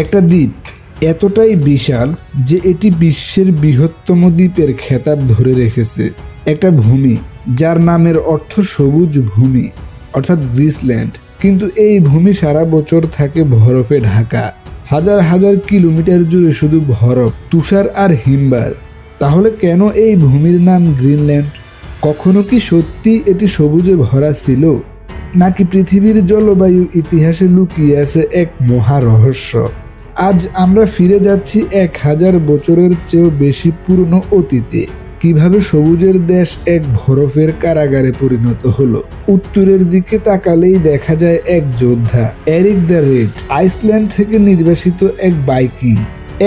একটা দ্বীপ এতটাই বিশাল যে এটি বিশ্বের বৃহত্তম দ্বীপের খেতাব ধরে রেখেছে। একটা ভূমি যার নামের অর্থ সবুজ ভূমি, অর্থাৎ গ্রিসল্যান্ড। কিন্তু এই ভূমি সারা বছর থাকে বরফে ঢাকা। হাজার হাজার কিলোমিটার জুড়ে শুধু বরফ, তুষার আর হিমবার। তাহলে কেন এই ভূমির নাম গ্রিনল্যান্ড? কখনো কি সত্যি এটি সবুজে ভরা ছিল, নাকি পৃথিবীর জলবায়ু ইতিহাসে লুকিয়ে আছে এক মহা রহস্য? আজ আমরা ফিরে যাচ্ছি 1000 বছরের চেয়েও বেশি পুরনো অতীতে। কিভাবে সবুজের দেশ এক বরফের কারাগারে পরিণত হলো। উত্তরের দিকে তাকালেই দেখা যায় এক যোদ্ধা, এরিক দ্য রেড, আইসল্যান্ড থেকে নির্বাসিত এক ভাইকিং।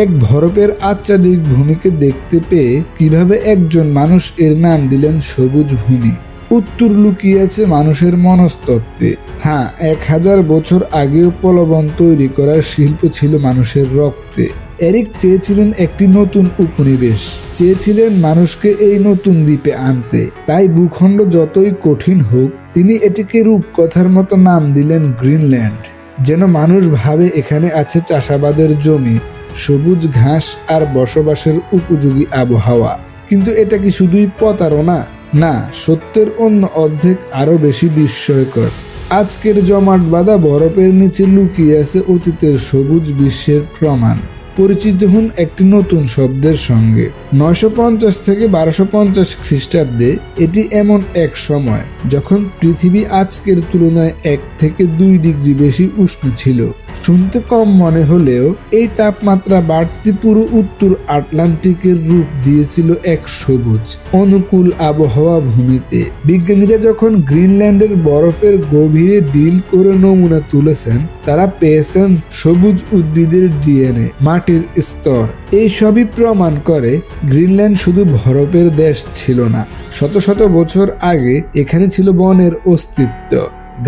এক বরফের আচ্ছাদিত ভূমিকে দেখতে পেয়ে কিভাবে একজন মানুষ এর নাম দিলেন সবুজ ভূমি। উত্তর লুকিয়ে আছে মানুষের মনস্তত্ত্বে। হ্যাঁ, 1000 বছর আগেও প্লাবন তৈরি করার শিল্প ছিল মানুষের রক্তে। এরিক চেয়েছিলেন একটি নতুন উপনিবেশ, চেয়েছিলেন মানুষকে এই নতুন দ্বীপে আনতে। তাই ভূখণ্ড যতই কঠিন হোক, তিনি এটিকে রূপকথার মতো নাম দিলেন গ্রিনল্যান্ড। যেন মানুষ ভাবে এখানে আছে চাষাবাদের জমি, সবুজ ঘাস আর বসবাসের উপযোগী আবহাওয়া। কিন্তু এটা কি শুধুই প্রতারণা? না, সত্যের অন্য অর্ধেক আরো বেশি বিস্ময়কর। আজকের জমাট বাঁধা বরফের নিচে লুকিয়ে আছে অতীতের সবুজ বিশ্বের প্রমাণ। পরিচিত হন একটি নতুন শব্দের সঙ্গে। 950 থেকে 1250 খ্রিস্টাব্দে এটি এমন এক সময় যখন পৃথিবী আজকের তুলনায় 1 থেকে 2 ডিগ্রি বেশি উষ্ণ ছিল। শুনতে কম মনে হলেও এই তাপমাত্রা বাড়তি পুরো উত্তর আটলান্টিকের রূপ দিয়েছিল এক সবুজ অনুকূল আবহাওয়া ভূমিতে। বিজ্ঞানীরা যখন গ্রিনল্যান্ডের বরফের গভীরে ডিল করে নমুনা তুলেছেন, তারা পেয়েছেন সবুজ উদ্ভিদের ডিএনএ, মাটির স্তর। এই সবই প্রমাণ করে গ্রিনল্যান্ড শুধু বরফের দেশ ছিল না। শত শত বছর আগে এখানে ছিল বনের অস্তিত্ব,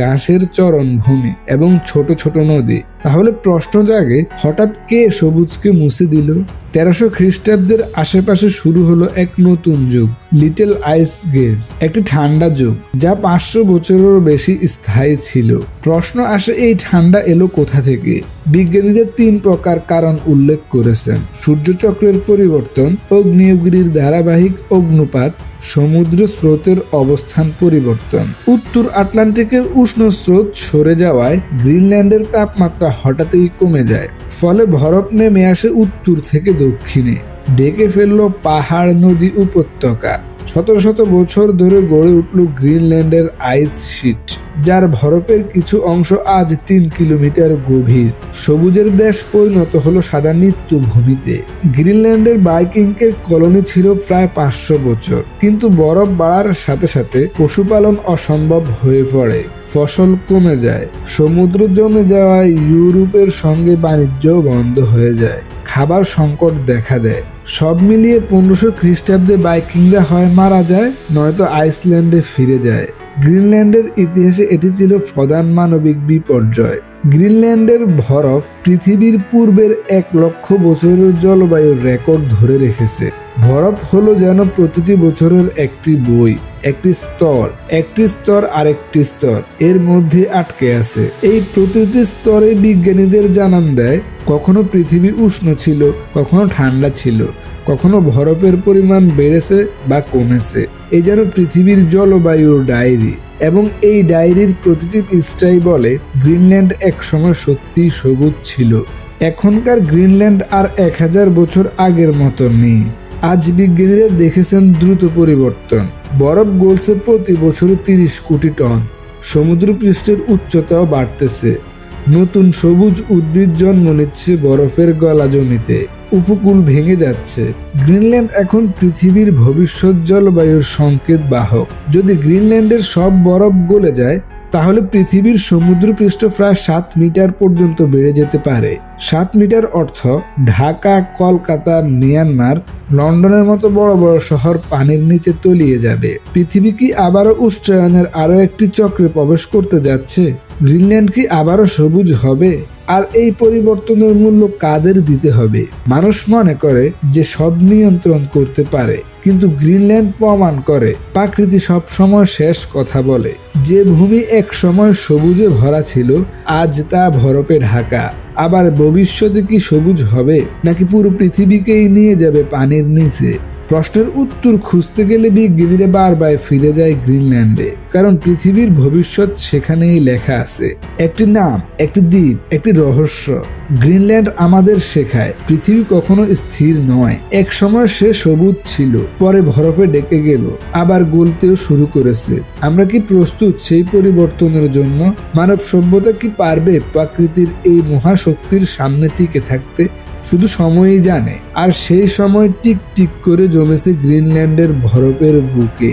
ঘাসের চরণভূমি এবং ছোট ছোট নদী। তাহলে প্রশ্ন জাগে, হঠাৎ কে সবুজকে মুছে দিল? 1300 খ্রিস্টাব্দের আশেপাশে শুরু হলো এক নতুন যুগ, লিটল আইস গেজ, একটি ঠান্ডা যুগ যা 500 বছরেরও বেশি স্থায়ী ছিল। প্রশ্ন আসে, এই ঠান্ডা এলো কোথা থেকে? বিজ্ঞানীরা 3 প্রকার কারণ উল্লেখ করেছেন: সূর্যচক্রের পরিবর্তন, আগ্নেয়গিরির ধারাবাহিক অগ্নুপাত, সমুদ্র স্রোতের অবস্থান পরিবর্তন। উত্তর আটলান্টিকের উষ্ণ স্রোত সরে যাওয়ায় গ্রিনল্যান্ডের তাপমাত্রা হঠাৎই কমে যায়। ফলে বরফ নেমে আসে উত্তর থেকে দক্ষিণে, ঢেকে ফেললো পাহাড়, নদী, উপত্যকা। শত শত বছর ধরে গড়ে উঠল গ্রিনল্যান্ডের আইস শিট, যার বরফের কিছু অংশ আজ 3 কিলোমিটার গভীর। সবুজের দেশ পরিণত হলো সাদা মৃত্যুভূমিতে। গ্রিনল্যান্ডের ভাইকিংয়ের কলোনি ছিল প্রায় 500 বছর। কিন্তু বরফ বাড়ার সাথে সাথে পশুপালন অসম্ভব হয়ে পড়ে, ফসল কমে যায়, সমুদ্র জমে যাওয়ায় ইউরোপের সঙ্গে বাণিজ্য বন্ধ হয়ে যায়, খাবার সংকট দেখা দেয়। সব মিলিয়ে 1500 খ্রিস্টাব্দে ভাইকিংরা হয় মারা যায়, নয়তো আইসল্যান্ডে ফিরে যায়। গ্রিনল্যান্ডের ইতিহাসে এটি ছিল প্রধান মানবিক বিপর্যয়। গ্রিনল্যান্ডের বরফ পৃথিবীর পূর্বের 1 লক্ষ বছরের জলবায়ুর রেকর্ড ধরে রেখেছে। বরফ হলো যেন প্রতিটি বছরের একটি বই, একটি স্তর আরেকটি স্তর এর মধ্যে আটকে আছে। এই প্রতিটি স্তরে বিজ্ঞানীদের জানান দেয় কখনো পৃথিবী উষ্ণ ছিল, কখনো ঠান্ডা ছিল, কখনো বরফের পরিমাণ বেড়েছে বা কমেছে। এই যেন পৃথিবীর জলবায়ুর ডায়েরি। এবং এই ডায়েরির প্রতিটি পৃষ্ঠাই বলে গ্রিনল্যান্ড একসময় সত্যিই সবুজ ছিল। এখনকার গ্রিনল্যান্ড আর 1000 বছর আগের মতো নেই। আজ বিজ্ঞানীরা দেখেছেন দ্রুত পরিবর্তন। বরফ গলছে প্রতি বছর 30 কোটি টন, সমুদ্র পৃষ্ঠের উচ্চতাও বাড়তেছে, নতুন সবুজ উদ্ভিদ জন্ম নিচ্ছে বরফের গলা জমিতে, উপকূল ভেঙে যাচ্ছে। গ্রিনল্যান্ড এখন পৃথিবীর ভবিষ্যৎ জলবায়ুর সংকেত বাহক। যদি গ্রিনল্যান্ডের সব বরফ গলে যায়, তাহলে পৃথিবীর সমুদ্রপৃষ্ঠ প্রায় 7 মিটার পর্যন্ত বেড়ে যেতে পারে। 7 মিটার অর্থ ঢাকা, কলকাতা, মিয়ানমার, লন্ডনের মতো বড় বড় শহর পানির নিচে তলিয়ে যাবে। পৃথিবী কি আবারও উষ্ণায়নের আরো একটি চক্রে প্রবেশ করতে যাচ্ছে? গ্রিনল্যান্ড কি আবারও সবুজ হবে? আর এই পরিবর্তনের মূল্য কাদের দিতে হবে? মানুষ মনে করে যে সব নিয়ন্ত্রণ করতে পারে, কিন্তু গ্রিনল্যান্ড প্রমাণ করে প্রকৃতি সব সময় শেষ কথা বলে। যে ভূমি এক সময় সবুজে ভরা ছিল, আজ তা বরফে ঢাকা। আবার ভবিষ্যতে কি সবুজ হবে, নাকি পুরো পৃথিবীকেই নিয়ে যাবে পানির নিচে? প্রশ্নের উত্তর খুঁজতে গেলে বিজ্ঞানীরা বারবার ফিরে যায় গ্রিনল্যান্ডে, কারণ পৃথিবীর ভবিষ্যৎ সেখানেই লেখা আছে। একটি নাম, একটি দ্বীপ, একটি রহস্য। গ্রিনল্যান্ড আমাদের শেখায় পৃথিবী কখনো স্থির নয়। এক সময় সে সবুজ ছিল, পরে বরফে ডেকে গেল, আবার গলতেও শুরু করেছে। আমরা কি প্রস্তুত সেই পরিবর্তনের জন্য? মানব সভ্যতা কি পারবে প্রকৃতির এই মহাশক্তির সামনে টিকে থাকতে? শুধু সময়ই জানে। আর সেই সময় টিক টিক করে জমেছে গ্রিনল্যান্ডের বরফের বুকে।